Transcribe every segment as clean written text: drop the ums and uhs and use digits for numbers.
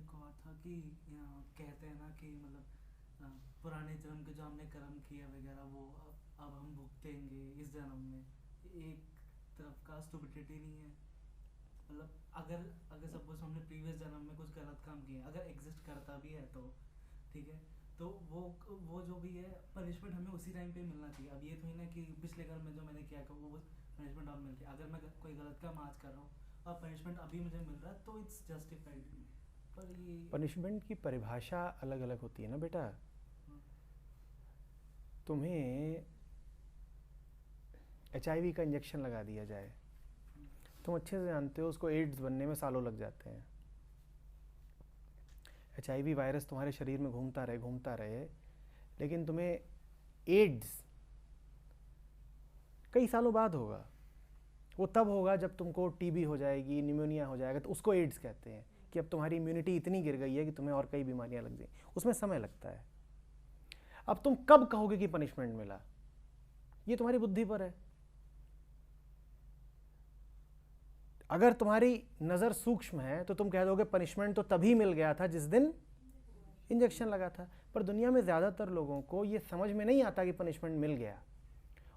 कहा था कि कहते हैं ना कि मतलब पुराने जन्म के जो हमने कर्म किया वगैरह वो अब हम भुगतेंगे इस जन्म में। एक तरफ का स्टुपिडिटी नहीं है? मतलब अगर अगर सपोज हमने प्रीवियस जन्म में कुछ गलत काम किया, अगर एग्जिस्ट करता भी है तो ठीक है, तो वो जो भी है पनिशमेंट हमें उसी टाइम पे मिलना चाहिए। अब ये थोड़ी ना कि पिछले कर्म में जो मैंने किया था वो पनिशमेंट अब मिल गया। अगर मैं कोई गलत काम आज कर रहा हूँ और पनिशमेंट अभी मुझे मिल रहा है तो इट्स जस्टिफाइड। पर ये पनिशमेंट की परिभाषा अलग अलग होती है ना बेटा। हाँ, तुम्हें HIV का इंजेक्शन लगा दिया जाए, तुम अच्छे से जानते हो उसको एड्स बनने में सालों लग जाते हैं। HIV वायरस तुम्हारे शरीर में घूमता रहे, लेकिन तुम्हें एड्स कई सालों बाद होगा। वो तब होगा जब तुमको TB हो जाएगी, निमोनिया हो जाएगा, तो उसको एड्स कहते हैं कि अब तुम्हारी इम्यूनिटी इतनी गिर गई है कि तुम्हें और कई बीमारियां लग जाएंगी। उसमें समय लगता है। अब तुम कब कहोगे कि पनिशमेंट मिला, ये तुम्हारी बुद्धि पर है। अगर तुम्हारी नज़र सूक्ष्म है तो तुम कह दोगे पनिशमेंट तो तभी मिल गया था जिस दिन इंजेक्शन लगा था। पर दुनिया में ज़्यादातर लोगों को ये समझ में नहीं आता कि पनिशमेंट मिल गया।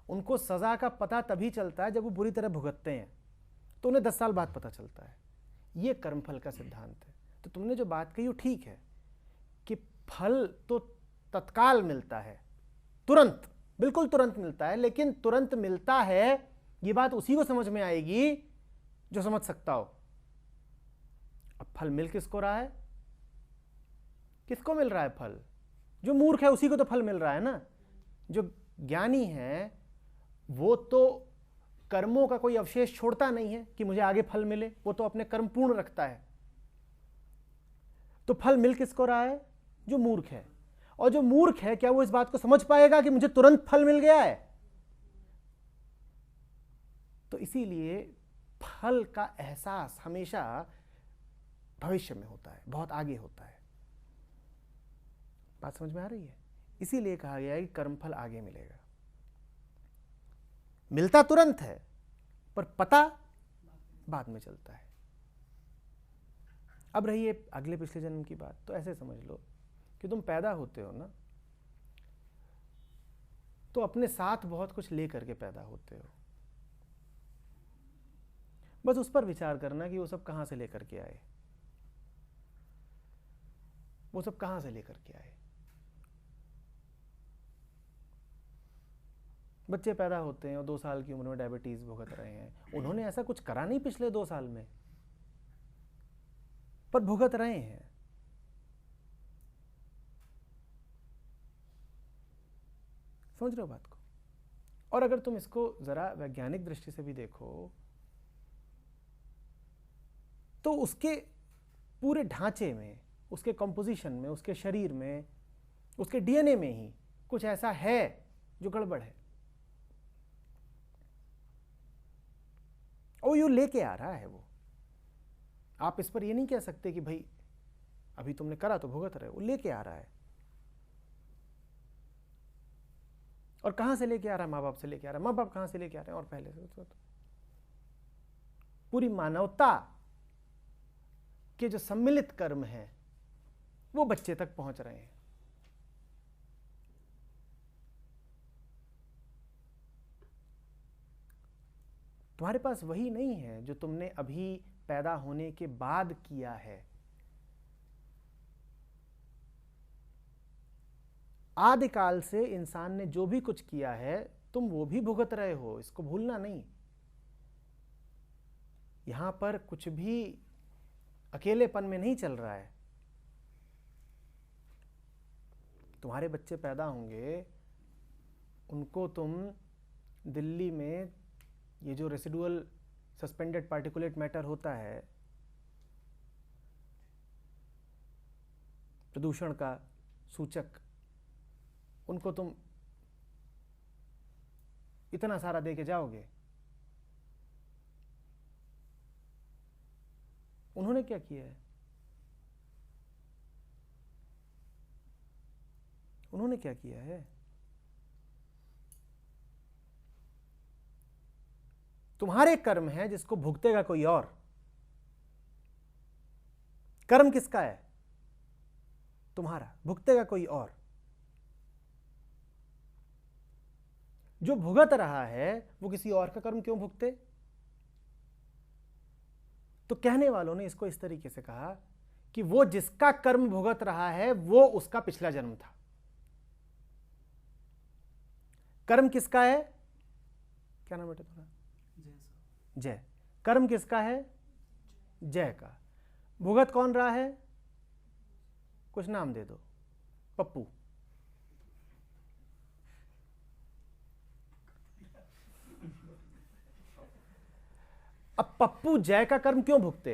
उनको सज़ा का पता तभी चलता है जब वो बुरी तरह भुगतते हैं, तो उन्हें 10 साल बाद पता चलता है। ये कर्मफल का सिद्धांत है। तो तुमने जो बात कही वो ठीक है कि फल तो तत्काल मिलता है, तुरंत, बिल्कुल तुरंत मिलता है। लेकिन तुरंत मिलता है ये बात उसी को समझ में आएगी जो समझ सकता हो। अब फल मिल किसको रहा है? किसको मिल रहा है फल? जो मूर्ख है उसी को तो फल मिल रहा है ना। जो ज्ञानी है वो तो कर्मों का कोई अवशेष छोड़ता नहीं है कि मुझे आगे फल मिले, वो तो अपने कर्म पूर्ण रखता है। तो फल मिल किसको रहा है? जो मूर्ख है। और जो मूर्ख है क्या वो इस बात को समझ पाएगा कि मुझे तुरंत फल मिल गया है? तो इसीलिए फल का एहसास हमेशा भविष्य में होता है, बहुत आगे होता है। बात समझ में आ रही है? इसीलिए कहा गया है कि कर्मफल आगे मिलेगा। मिलता तुरंत है पर पता बाद में चलता है। अब रही है अगले पिछले जन्म की बात, तो ऐसे समझ लो कि तुम पैदा होते हो ना, तो अपने साथ बहुत कुछ ले करके पैदा होते हो। बस उस पर विचार करना कि वो सब कहां से लेकर के आए, वो सब कहां से लेकर के आए। बच्चे पैदा होते हैं और 2 साल की उम्र में डायबिटीज भुगत रहे हैं। उन्होंने ऐसा कुछ करा नहीं पिछले 2 साल में, पर भुगत रहे हैं। समझ रहे हो बात को? और अगर तुम इसको जरा वैज्ञानिक दृष्टि से भी देखो तो उसके पूरे ढांचे में, उसके कंपोजिशन में, उसके शरीर में, उसके DNA में ही कुछ ऐसा है जो गड़बड़ है। और यो लेके आ रहा है वो। आप इस पर ये नहीं कह सकते कि भाई अभी तुमने करा तो भुगत रहे हो। वो लेके आ रहा है। और कहां से लेके आ रहा है? माँ बाप से लेके आ रहा है। माँ बाप कहां से लेके आ रहे हैं? और पहले से तो पूरी मानवता के जो सम्मिलित कर्म हैं वो बच्चे तक पहुंच रहे हैं। तुम्हारे पास वही नहीं है जो तुमने अभी पैदा होने के बाद किया है। आदिकाल से इंसान ने जो भी कुछ किया है तुम वो भी भुगत रहे हो, इसको भूलना नहीं। यहां पर कुछ भी अकेलेपन में नहीं चल रहा है। तुम्हारे बच्चे पैदा होंगे, उनको तुम दिल्ली में ये जो रेसिडुअल सस्पेंडेड पार्टिकुलेट मैटर होता है, प्रदूषण का सूचक, उनको तुम इतना सारा दे के जाओगे। उन्होंने क्या किया है? उन्होंने क्या किया है? तुम्हारे कर्म है जिसको भुगतेगा कोई और। कर्म किसका है? तुम्हारा, भुगतेगा कोई और। जो भुगत रहा है वो किसी और का कर्म क्यों भुगते? तो कहने वालों ने इसको इस तरीके से कहा कि वो जिसका कर्म भुगत रहा है वो उसका पिछला जन्म था। कर्म किसका है? क्या नाम बेटा तुम्हारा? जय। कर्म किसका है? जय का। भुगत कौन रहा है? कुछ नाम दे दो। पप्पू। अब पप्पू जय का कर्म क्यों भुगते?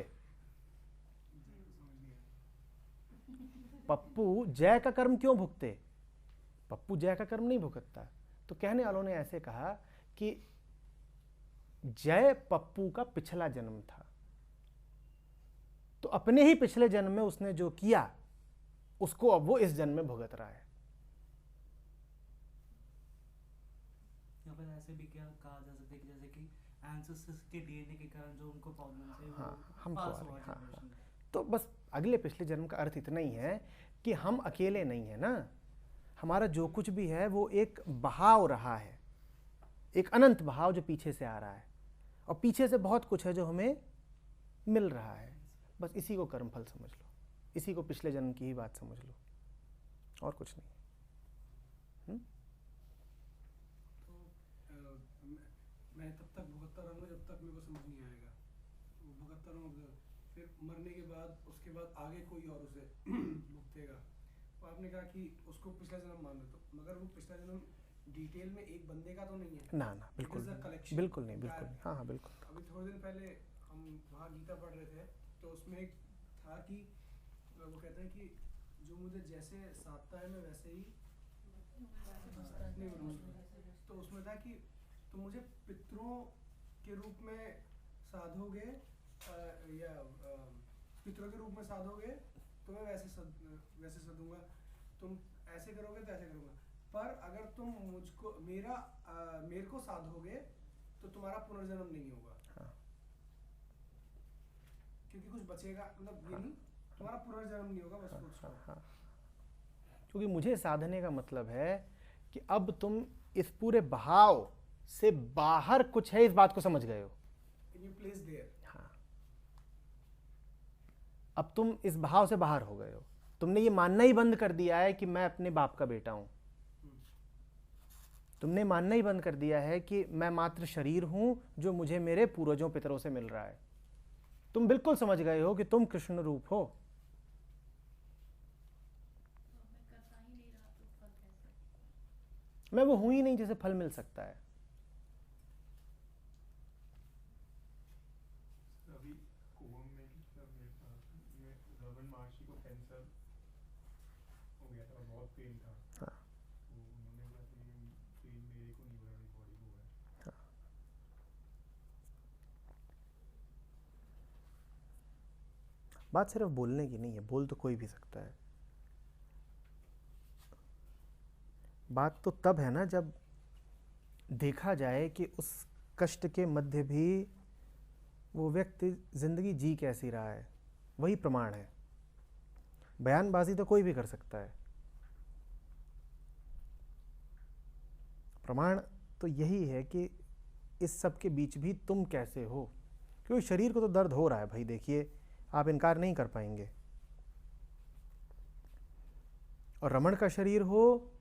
पप्पू जय का कर्म क्यों भुगते? पप्पू जय का कर्म नहीं भुगतता। तो कहने वालों ने ऐसे कहा कि जय पप्पू का पिछला जन्म था, तो अपने ही पिछले जन्म में उसने जो किया उसको अब वो इस जन्म में भुगत रहा है। या फिर ऐसे भी क्या कहा जा सकता है कि जैसे कि एंसेस्टर्स के डीएनए के कारण जो उनको प्रॉब्लम है हाँ, वो हमको पास आ रही हुआ है, हाँ, जनरेशन में। तो बस अगले पिछले जन्म का अर्थ इतना ही है कि हम अकेले नहीं है ना। हमारा जो कुछ भी है वो एक बहाव रहा है, एक अनंत बहाव जो पीछे से आ रहा है, और पीछे से बहुत कुछ है जो हमें मिल रहा है। बस इसी को कर्मफल समझ लो, इसी को पिछले जन्म की ही बात समझ लो, और कुछ नहीं। मैं तब तक भुगतता रहूंगा जब तक मेरे को समझ नहीं आएगा। वो भुगतता रहूंगा, फिर मरने के बाद उसके बाद आगे कोई और उसे भुगतेगा। तो आपने कहा कि उसको पिछला जन्म मान लो, तो मगर वो पिछला जन्म डिटेल में एक बंदे का तो नहीं है ना ना, बिल्कुल नहीं, बिल्कुल नहीं, बिल्कुल नहीं। हाँ हाँ, बिल्कुल। अभी थोड़े दिन पहले हम वहाँ गीता पढ़ रहे थे, तो उसमें एक था कि वो कहते हैं कि जो मुझे जैसे साधता है मैं वैसे ही नहीं बनूंगा। तो उसमें था कि तो मुझे पितरों के रूप में साधोगे या पितरों के रूप में साधोगे तो मैं वैसे सदूंगा, तुम ऐसे करोगे तो ऐसे करूंगा। पर अगर तुम मुझको मेरे को साधोगे तो तुम्हारा पुनर्जन्म नहीं होगा। हाँ। क्योंकि कुछ बचेगा, मतलब ये नहीं, तुम्हारा पुनर्जन्म नहीं होगा, बस कुछ। हाँ, क्योंकि मुझे साधने का मतलब है कि अब तुम इस पूरे बहाव से बाहर कुछ है, इस बात को समझ गए हो। हाँ, अब तुम इस बहाव से बाहर हो गए हो। तुमने ये मानना ही बंद कर दिया है कि मैं अपने बाप का बेटा हूं। तुमने मानना ही बंद कर दिया है कि मैं मात्र शरीर हूं जो मुझे मेरे पूर्वजों पितरों से मिल रहा है। तुम बिल्कुल समझ गए हो कि तुम कृष्ण रूप हो। मैं वो हूं ही नहीं जिसे फल मिल सकता है। अभी कुंभ में रमन महर्षि को कैंसर हो गया था, बहुत पेन था। हाँ। तो उन्होंने बोला कि पेन मेरे को नहीं हो रहा, मेरी बॉडी को हो रहा है। हाँ। बात सिर्फ बोलने की नहीं है, बोल तो कोई भी सकता है। बात तो तब है ना जब देखा जाए कि उस कष्ट के मध्य भी वो व्यक्ति जिंदगी जी कैसी रहा है, वही प्रमाण है। बयानबाजी तो कोई भी कर सकता है, प्रमाण तो यही है कि इस सब के बीच भी तुम कैसे हो। क्योंकि शरीर को तो दर्द हो रहा है भाई, देखिए आप इनकार नहीं कर पाएंगे। और रमण का शरीर हो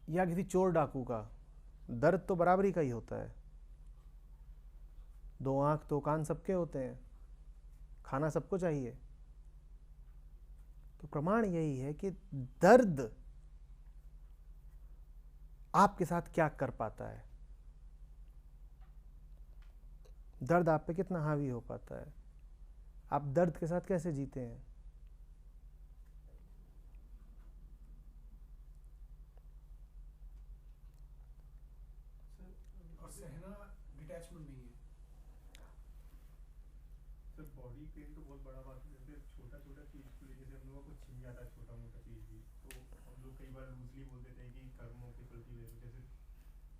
या किसी चोर डाकू का, दर्द तो बराबरी का ही होता है। दो आंख दो कान सबके होते हैं, खाना सबको चाहिए। तो प्रमाण यही है कि दर्द आपके साथ क्या कर पाता है, दर्द आप पे कितना हावी हो पाता है, आप दर्द के साथ कैसे जीते हैं। और सहना डिटैचमेंट नहीं है। सर बॉडी पेन तो बहुत बड़ा बात है। जैसे छोटा छोटा चीज को लेके, जैसे हम लोगों को छिन जाता है छोटा मोटा चीज भी, तो हम लोग कई बार लूजली बोल देते हैं कि कर्मों के प्रति, जैसे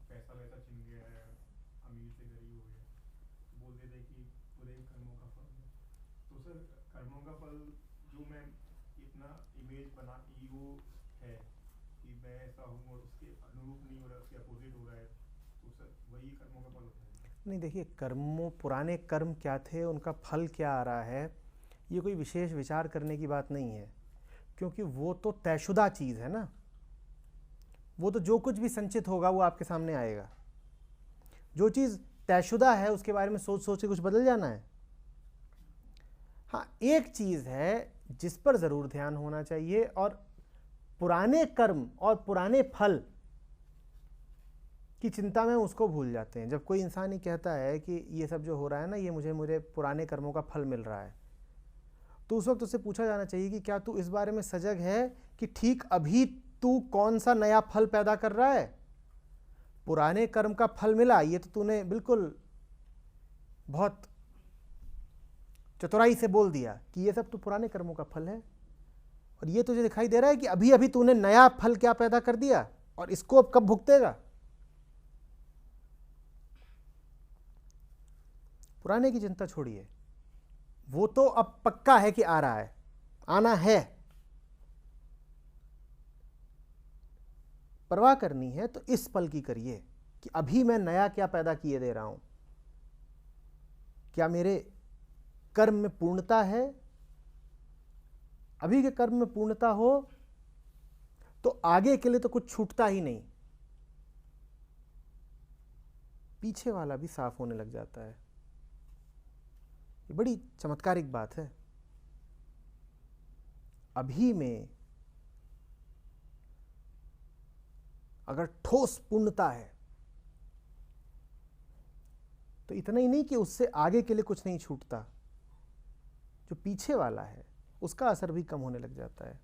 पैसा वैसा छिन गया है, अमीर से गरीब हो गया, तो बोल देते हैं कि पूरे कर्मों का फल है। तो सर कर्मों का फल जो मैं इतना इमेज बना ईगो है कि मैं ऐसा हूँ और उसके अनुरूप नहीं हो रहा है, उसके अपोजिट हो रहा है, तो सर वही कर्मों का फल होता है। नहीं, देखिए, पुराने कर्म क्या थे, उनका फल क्या आ रहा है, ये कोई विशेष विचार करने की बात नहीं है, क्योंकि वो तो तयशुदा चीज़ है ना। वो तो जो कुछ भी संचित होगा वो आपके सामने आएगा। जो चीज़ तयशुदा है उसके बारे में सोच सोच के कुछ बदल जाना है। हाँ, एक चीज़ है जिस पर ज़रूर ध्यान होना चाहिए, और पुराने कर्म और पुराने फल की चिंता में उसको भूल जाते हैं। जब कोई इंसान ही कहता है कि ये सब जो हो रहा है ना, ये मुझे पुराने कर्मों का फल मिल रहा है, तो उस वक्त उससे पूछा जाना चाहिए कि क्या तू इस बारे में सजग है कि ठीक अभी तू कौन सा नया फल पैदा कर रहा है। पुराने कर्म का फल मिला, ये तो तूने बिल्कुल बहुत चतुराई से बोल दिया कि ये सब तो पुराने कर्मों का फल है, और ये तुझे दिखाई दे रहा है कि अभी अभी तूने नया फल क्या पैदा कर दिया, और इसको अब कब भुगतेगा। पुराने की चिंता छोड़िए, वो तो अब पक्का है कि आ रहा है, आना है। परवाह करनी है तो इस पल की करिए कि अभी मैं नया क्या पैदा किए दे रहा हूं। क्या मेरे कर्म में पूर्णता है। अभी के कर्म में पूर्णता हो तो आगे के लिए तो कुछ छूटता ही नहीं, पीछे वाला भी साफ होने लग जाता है। ये बड़ी चमत्कारिक बात है। अभी में अगर ठोस पूर्णता है तो इतना ही नहीं कि उससे आगे के लिए कुछ नहीं छूटता, जो पीछे वाला है उसका असर भी कम होने लग जाता है।